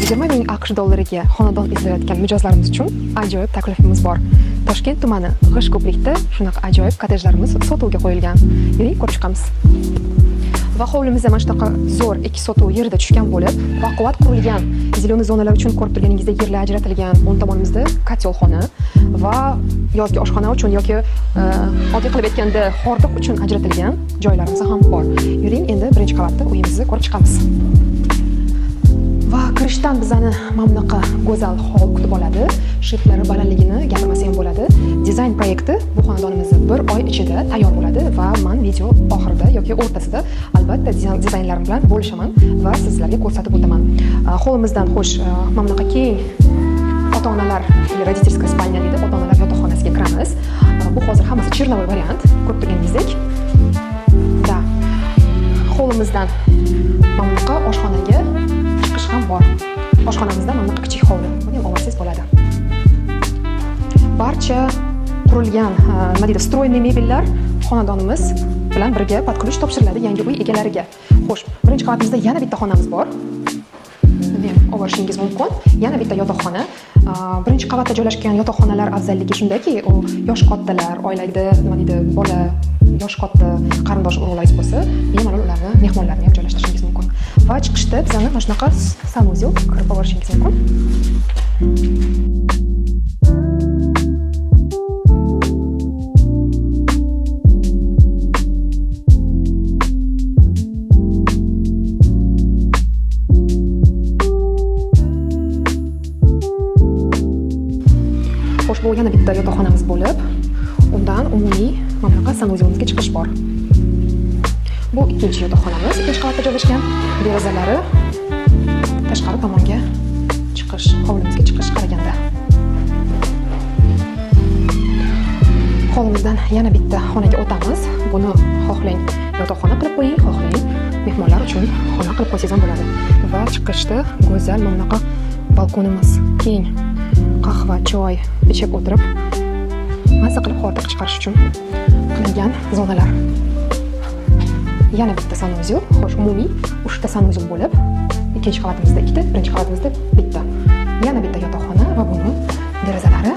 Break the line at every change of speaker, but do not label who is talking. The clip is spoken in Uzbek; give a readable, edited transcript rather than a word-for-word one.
20 ming AQSh dollariga xonadon izlayotgan mijozlarimiz uchun ajoyib taklifimiz bor. Toshkent tumani G'ish ko'prikda shunaqa ajoyib kottejlarimiz sotuvga qo'yilgan. Yuring, ko'rib chiqamiz. Va hovlimizda mana shunaqa zo'r ikki sotuv yerda tushgan bo'lib, baquvvat qurilgan zelyoniy zonalar uchun ko'rib turganingizdek yerlar ajratilgan. O'ng tomonimizda kotelxona va yozgi oshxona uchun yoki oddiy qilib aytganda hordiq uchun ajratilgan joylarimiz ham bor. Yuring, endi birinchi qavatda uyimizni ko'rib chiqamiz. Va kirishdan bizani mana bunaqa go'zal hol kutib oladi. Shiftlari balandligini gapirmasa ham bo'ladi. Dizayn proyekti bu xonadonimizni 1 oy ichida tayyor bo'ladi va men video oxirida yoki o'rtasida albatta dizaynlarim bilan bo'lishaman va sizlarga ko'rsatib o'taman. Holimizdan xo'sh, mana bunaqa keng ota-onalar родительская spalnya deydi, ota-onalar yotoqxonasiga kiramiz. Bu hozir hammasi черновой variant, ko'rib turganingizdek. Da. Holimizdan mana bunaqa oshxonaga chiqish ham bor. Oshxonamizda mana bunaqa kichik hovli, buni ham olsangiz bo'ladi. Barcha qurilgan, nima deydi, stroyniy mebellar xonadonimiz bilan birga под ключ topshiriladi yangi uy egalariga. Xo'sh, birinchi qavatimizda yana bitta xonamiz bor. Buni ham olishingiz mumkin. Yana bitta yotoqxona. Birinchi qavatda joylashgan yotoqxonalar afzalligi shundaki, u yosh qottalar, oilada, nima deydi, bola, yosh qotta qarindosh urug'laringiz bo'lsa, bemalol ularni, mehmonlarni ham joylashtirishingiz mumkin. Va chiqishda bizani mana shunaqa sanuzel kirib olishingiz mumkin. Bu yana bitta yotoqxonamiz bo'lib, undan umumiy mana bunaqa sanuzelimizga chiqish bor. Bu ikkinchi yotoqxonamiz, ikkinchi qavatda joylashgan. Derazalari tashqari tomonga chiqish, hovlimizga chiqish qaraganda. Hovlimizdan yana bitta xonaga o'tamiz. Buni xohlang yotoqxona qilib qo'ying, xohlang mehmonlar uchun xona qilib qo'ysangiz ham bo'ladi. Va chiqishda go'zal mana bunaqa balkonimiz keng. Qahva, choy ichib o'tirib, mazza qilib hordiq chiqarish uchun qilingan zonalar. Yana bitta sanuzel, xo'sh, umumiy 3 ta sanuzel bo'lib, ikkinchi qavatimizda 2 ta, birinchi qavatimizda bitta. Yana bitta yotoqxona va buni derazalari